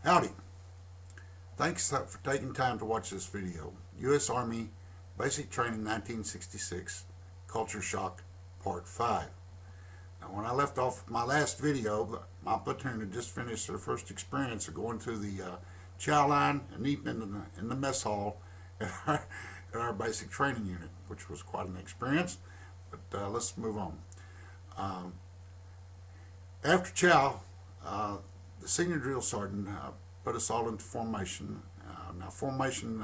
Howdy. Thanks for taking time to watch this video. U.S. Army Basic Training 1966 Culture Shock Part 5. Now, when I left off my last video, my platoon had just finished their first experience of going to the chow line and eating in the mess hall at our basic training unit, which was quite an experience. But let's move on. After chow, the senior drill sergeant put us all into formation. Now, formation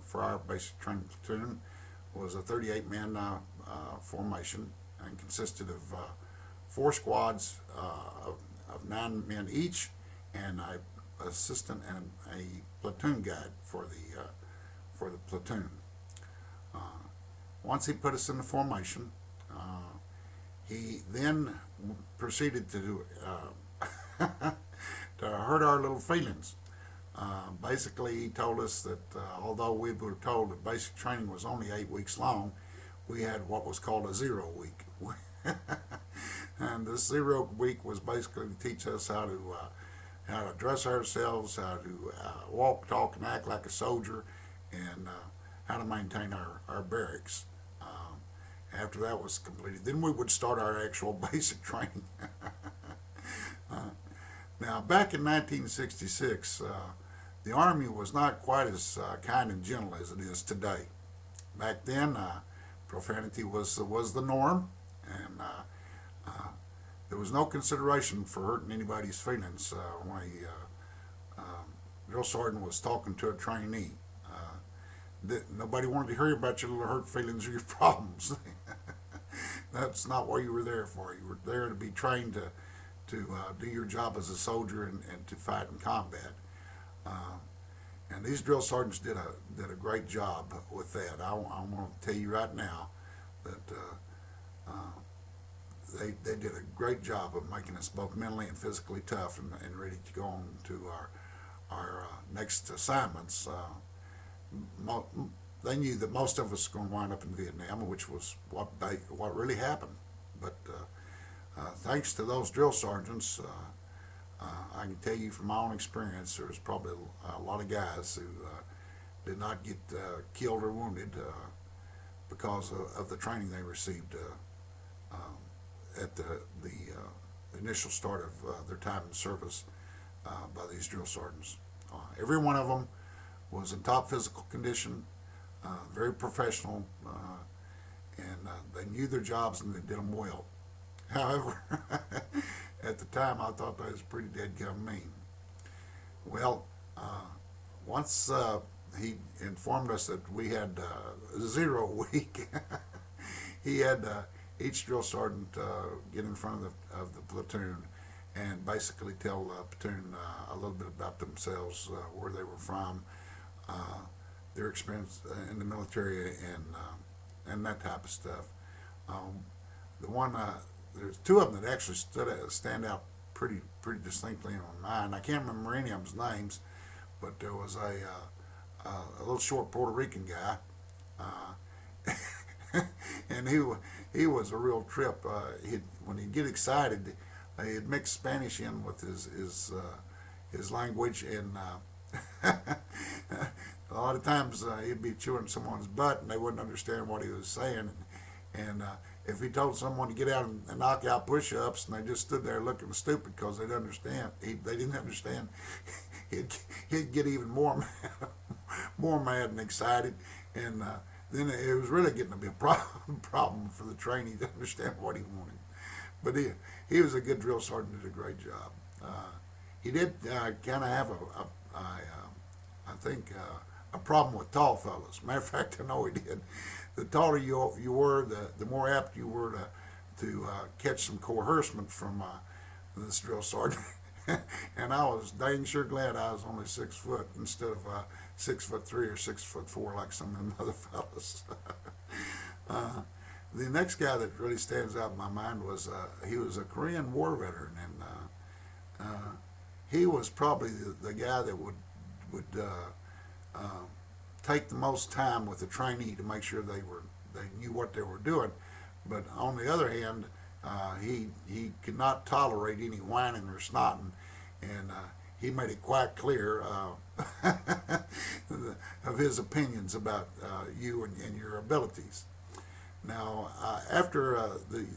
for our basic training platoon was a 38-man formation and consisted of 4 squads of 9 men each, and an assistant and a platoon guide for the platoon. Once he put us in the formation, he then proceeded to to hurt our little feelings. Basically, he told us that although we were told that basic training was only 8 weeks long, we had what was called a 0 week. And this 0 week was basically to teach us how to dress ourselves, how to walk, talk, and act like a soldier, and how to maintain our barracks. After that was completed, then we would start our actual basic training. Now, back in 1966, the Army was not quite as kind and gentle as it is today. Back then, profanity was the norm, and there was no consideration for hurting anybody's feelings when a drill sergeant was talking to a trainee. Nobody wanted to hear about your little hurt feelings or your problems. That's not what you were there for. You were there to be trained to do your job as a soldier and to fight in combat. And these drill sergeants did a great job with that. I want to tell you right now that they did a great job of making us both mentally and physically tough and ready to go on to our next assignments. They knew that most of us were going to wind up in Viet Nam, which was what really happened. But thanks to those drill sergeants, I can tell you from my own experience, there's probably a lot of guys who did not get killed or wounded because of the training they received at the initial start of their time in service by these drill sergeants. Every one of them was in top physical condition, very professional, and they knew their jobs and they did them well. However, at the time, I thought that was pretty dadgum mean. Well, once he informed us that we had a 0 week, he had each drill sergeant get in front of the platoon and basically tell the platoon a little bit about themselves, where they were from, their experience in the military, and that type of stuff. There's 2 of them that actually stand out pretty distinctly in my mind. I can't remember any of them's names, but there was a little short Puerto Rican guy, and he was a real trip. When he'd get excited, he'd mix Spanish in with his language, and a lot of times he'd be chewing someone's butt and they wouldn't understand what he was saying, and if he told someone to get out and knock out push-ups and they just stood there looking stupid because they didn't understand, he'd get even more mad and excited, and then it was really getting to be a problem for the trainee to understand what he wanted. But he was a good drill sergeant, did a great job. He did kind of have I think a problem with tall fellas. Matter of fact, I know he did. The taller you were, the more apt you were to catch some coercement from this drill sergeant. And I was dang sure glad I was only 6 foot instead of 6'3" or 6'4" like some of them other fellas. The next guy that really stands out in my mind was he was a Korean War veteran, and he was probably the guy that would take the most time with the trainee to make sure they knew what they were doing. But on the other hand, he could not tolerate any whining or snotting, and he made it quite clear of his opinions about you and your abilities. Now, after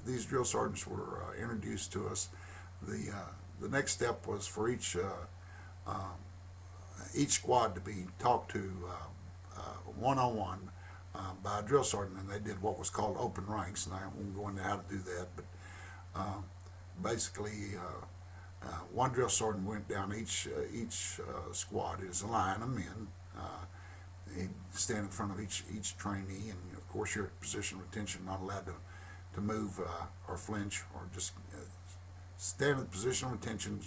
these drill sergeants were introduced to us, the next step was for each squad to be talked to one-on-one by a drill sergeant, and they did what was called open ranks, and I won't go into how to do that, but basically one drill sergeant went down each squad. It was a line of men. He'd stand in front of each trainee, and of course you're at position of attention, not allowed to move or flinch, or just stand in the position of attention,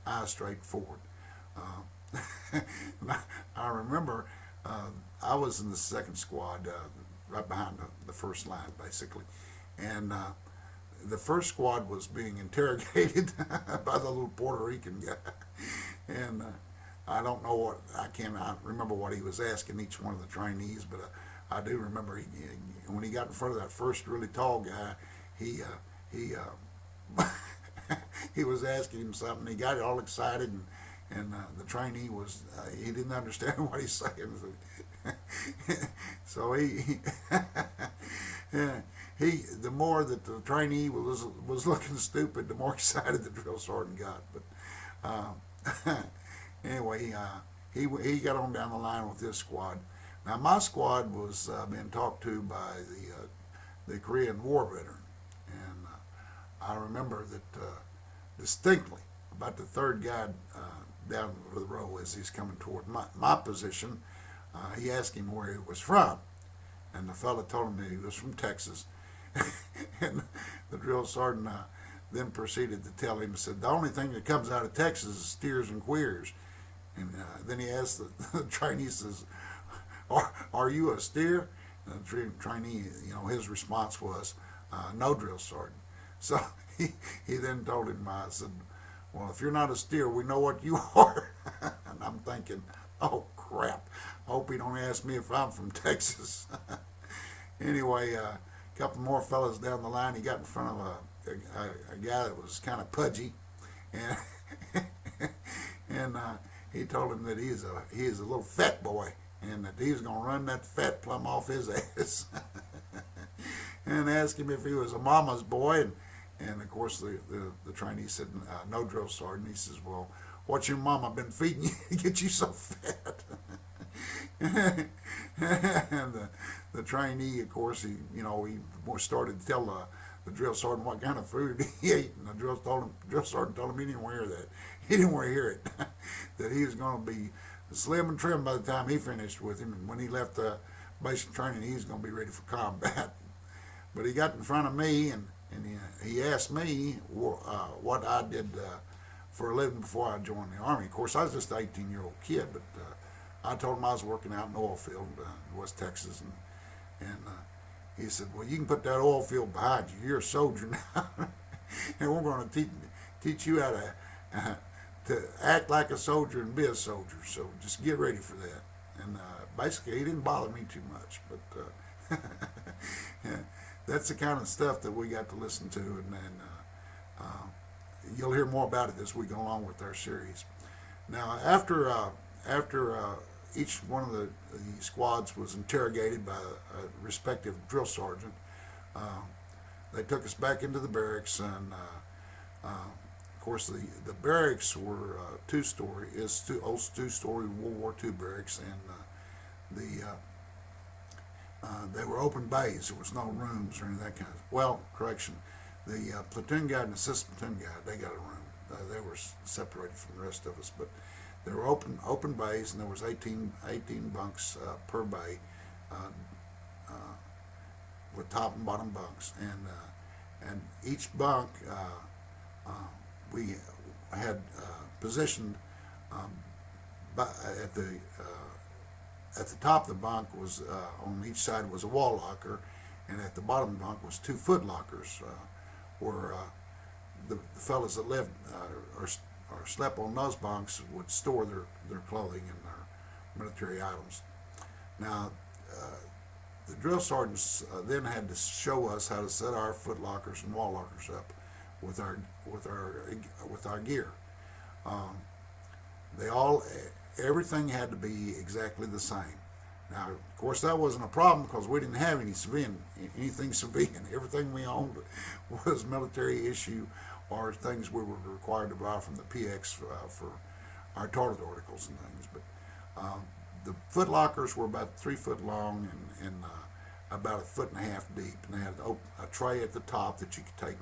eyes straight forward. I remember I was in the second squad, right behind the first line, basically, and the first squad was being interrogated by the little Puerto Rican guy, and I don't know what I cannot remember what he was asking each one of the trainees, but I do remember when he got in front of that first really tall guy, he he was asking him something. He got all excited, and the trainee was he didn't understand what he's saying, so the more that the trainee was looking stupid, the more excited the drill sergeant got. But anyway, he got on down the line with his squad. Now my squad was being talked to by the Korean War veteran, and I remember that distinctly about the third guy down the row as he's coming toward my position. He asked him where he was from, and the fella told him that he was from Texas. And the drill sergeant then proceeded to tell him, said, the only thing that comes out of Texas is steers and queers. And then he asked the trainee, says, are you a steer? And the trainee, his response was, no, drill sergeant. So he then told him, I said, well, if you're not a steer, we know what you are. And I'm thinking, oh, crap. I hope he don't ask me if I'm from Texas. Anyway, a couple more fellas down the line. He got in front of a guy that was kind of pudgy, and and he told him that he is a little fat boy, and that he was going to run that fat plumb off his ass. And asked him if he was a mama's boy, and of course the trainee said, no, drill sergeant. He says, well, what's your mama been feeding you to get you so fat? And the trainee, of course, he started to tell the drill sergeant what kind of food he ate, and the drill sergeant told him he didn't want to hear that. He didn't want to hear it. That he was going to be slim and trim by the time he finished with him, and when he left basic training, he was going to be ready for combat. But he got in front of me, and he asked me what I did for a living before I joined the Army. Of course, I was just an 18-year-old kid, but I told him I was working out in the oil field in West Texas, and he said, well, you can put that oil field behind you. You're a soldier now, and we're going to teach you how to act like a soldier and be a soldier, so just get ready for that. And basically, he didn't bother me too much, but that's the kind of stuff that we got to listen to, and you'll hear more about it as we go along with our series. Now, after each one of the squads was interrogated by a respective drill sergeant, they took us back into the barracks, and of course the barracks were two-story World War II barracks, and they were open bays. There was no rooms or any of that kind of. Well, correction, the platoon guide and assistant platoon guide, they got a room. They were separated from the rest of us, but there were open bays, and there was 18 bunks per bay, with top and bottom bunks, and each bunk we had positioned at the top of the bunk was on each side was a wall locker, and at the bottom of the bunk was 2 foot lockers, where the fellas that lived or slept on those bunks would store their clothing and their military items. Now, the drill sergeants then had to show us how to set our foot lockers and wall lockers up with our gear. everything had to be exactly the same. Now, of course, that wasn't a problem because we didn't have anything civilian. Everything we owned was military issue or things we were required to buy from the PX for our toilet articles and things. But the foot lockers were about 3 foot long and about 1.5 feet deep, and they had a tray at the top that you could take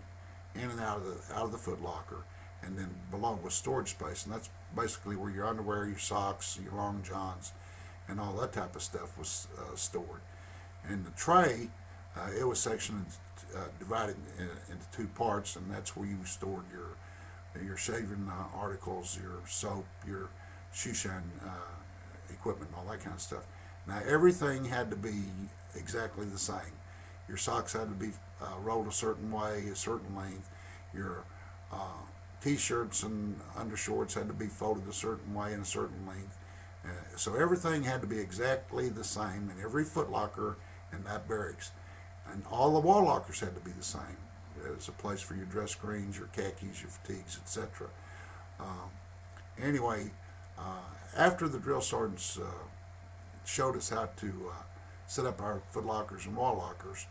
in and out of the foot locker, and then below was storage space, and that's basically where your underwear, your socks, your long johns, and all that type of stuff was stored. And the tray, it was sectioned, divided into 2 parts, and that's where you stored your shaving articles, your soap, your shoe shine equipment, and all that kind of stuff. Now everything had to be exactly the same. Your socks had to be rolled a certain way, a certain length. Your t-shirts and undershorts had to be folded a certain way and a certain length. So everything had to be exactly the same in every foot locker in that barracks. And all the wall lockers had to be the same. There's a place for your dress screens, your khakis, your fatigues, etc. Anyway, after the drill sergeants showed us how to set up our foot lockers and wall lockers,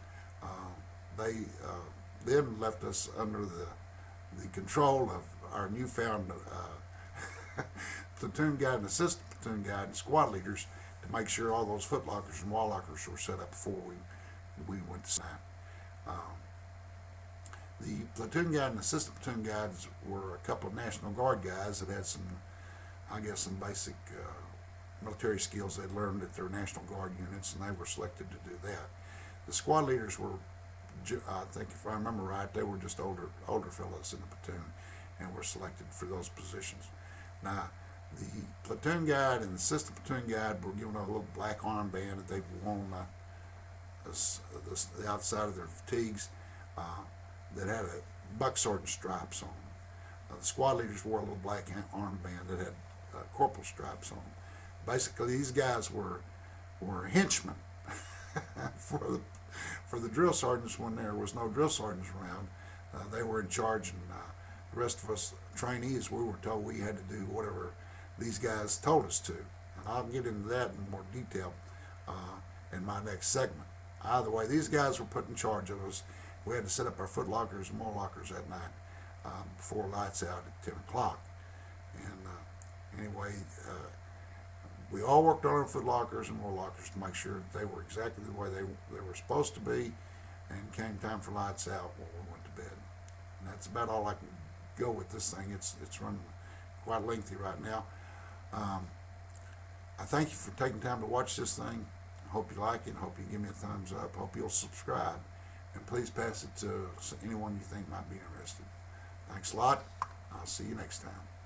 they then left us under the control of our newfound platoon guide and assistant platoon guide and squad leaders to make sure all those foot lockers and wall lockers were set up before we went to sign. The platoon guide and assistant platoon guides were a couple of National Guard guys that had some basic military skills they'd learned at their National Guard units, and they were selected to do that. The squad leaders were, I think if I remember right, they were just older fellows in the platoon and were selected for those positions. Now, the platoon guide and the assistant platoon guide were given a little black armband that they wore on the outside of their fatigues that had a buck sergeant stripes on them. The squad leaders wore a little black armband that had corporal stripes on them. Basically, these guys were henchmen for the drill sergeants when there was no drill sergeants around. They were in charge, and the rest of us trainees, we were told we had to do whatever these guys told us to. And I'll get into that in more detail in my next segment. Either way, these guys were put in charge of us. We had to set up our foot lockers and wall lockers that night before lights out at 10 o'clock. And anyway, we all worked on our foot lockers and wall lockers to make sure that they were exactly the way they were supposed to be, and came time for lights out when we went to bed. And that's about all I can go with this thing. It's running quite lengthy right now. I thank you for taking time to watch this thing. I hope you like it. I hope you give me a thumbs up. I hope you'll subscribe. And please pass it to anyone you think might be interested. Thanks a lot. I'll see you next time.